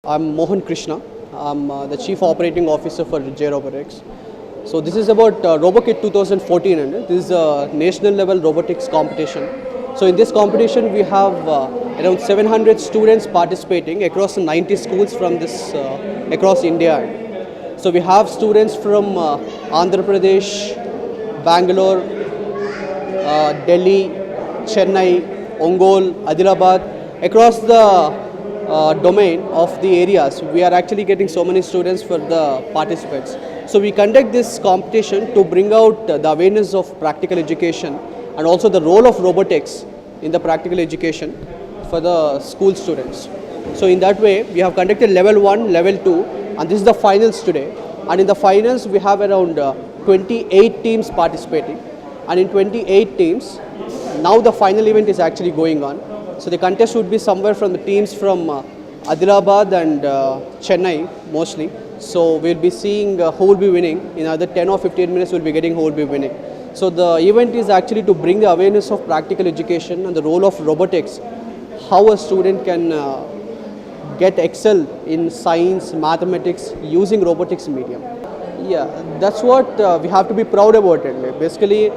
I'm Mohan Krishna. I'm the Chief Operating Officer for J Robotics. So this is about RoboKit 2014, and this is a national level robotics competition. So in this competition, we have around 700 students participating across 90 schools from this across India. So we have students from Andhra Pradesh, Bangalore, Delhi, Chennai, Ongole, Adilabad, across the domain of the areas. We are actually getting so many students for the participants. So we conduct this competition to bring out the awareness of practical education and also the role of robotics in the practical education for the school students. So in that way, we have conducted level 1, level 2, and this is the finals today. And in the finals, we have around 28 teams participating. And in 28 teams, now the final event is actually going on. So the contest would be somewhere from the teams from Adilabad and Chennai mostly. So we'll be seeing who will be winning. In another 10 or 15 minutes, we'll be getting who will be winning. So the event is actually to bring the awareness of practical education and the role of robotics, how a student can get excel in science, mathematics using robotics medium. Yeah, that's what we have to be proud about it. Basically,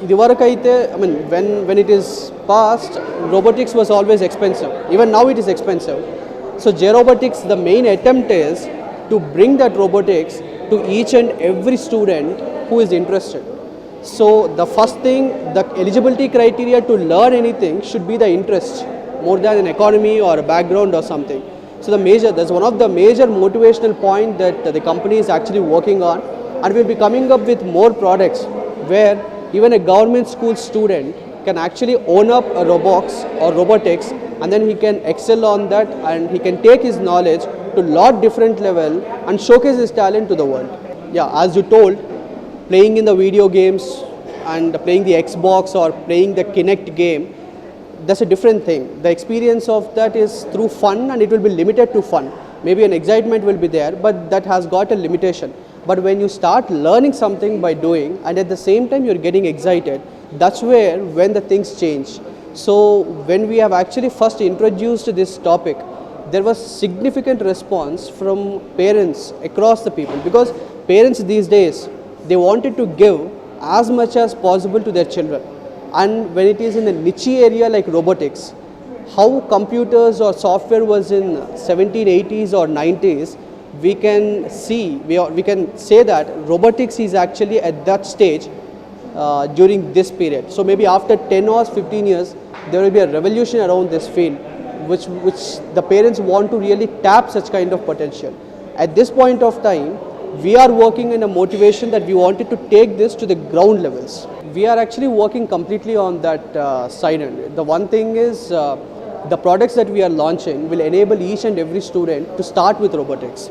when it is past, robotics was always expensive. Even now it is expensive. So J Robotics, the main attempt is to bring that robotics to each and every student who is interested. So the first thing, the eligibility criteria to learn anything should be the interest more than an economy or a background or something. So that's one of the major motivational point that the company is actually working on, and we'll be coming up with more products where even a government school student can actually own up a robots or robotics, and then he can excel on that and he can take his knowledge to lot different level and showcase his talent to the world. Yeah, as you told, playing in the video games and playing the Xbox or playing the Kinect game, that's a different thing. The experience of that is through fun, and it will be limited to fun. Maybe an excitement will be there, but that has got a limitation. But when you start learning something by doing, and at the same time you're getting excited, that's when the things change. So when we have actually first introduced this topic, there was significant response from parents across the people, because parents these days, they wanted to give as much as possible to their children. And when it is in a niche area like robotics, how computers or software was in 1780s or 90s, we can say that robotics is actually at that stage during this period. So maybe after 10 or 15 years, there will be a revolution around this field, which the parents want to really tap such kind of potential. At this point of time, we are working in a motivation that we wanted to take this to the ground levels. We are actually working completely on that side. And the one thing is, the products that we are launching will enable each and every student to start with robotics.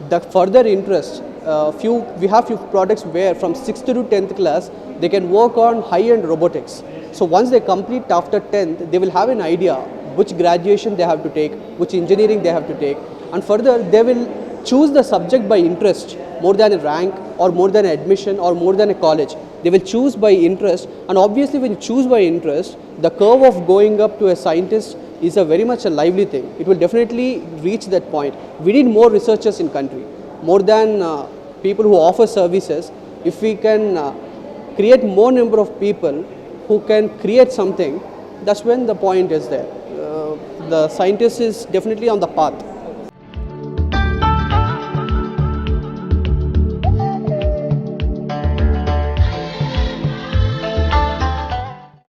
The further interest, we have few products where from 6th to 10th class, they can work on high-end robotics. So once they complete after 10th, they will have an idea which graduation they have to take, which engineering they have to take, and further they will choose the subject by interest more than a rank or more than admission or more than a college. They will choose by interest, and obviously when you choose by interest, the curve of going up to a scientist is a very much a lively thing. It will definitely reach that point. We need more researchers in country, more than people who offer services. If we can create more number of people who can create something, that's when the point is there. The scientist is definitely on the path.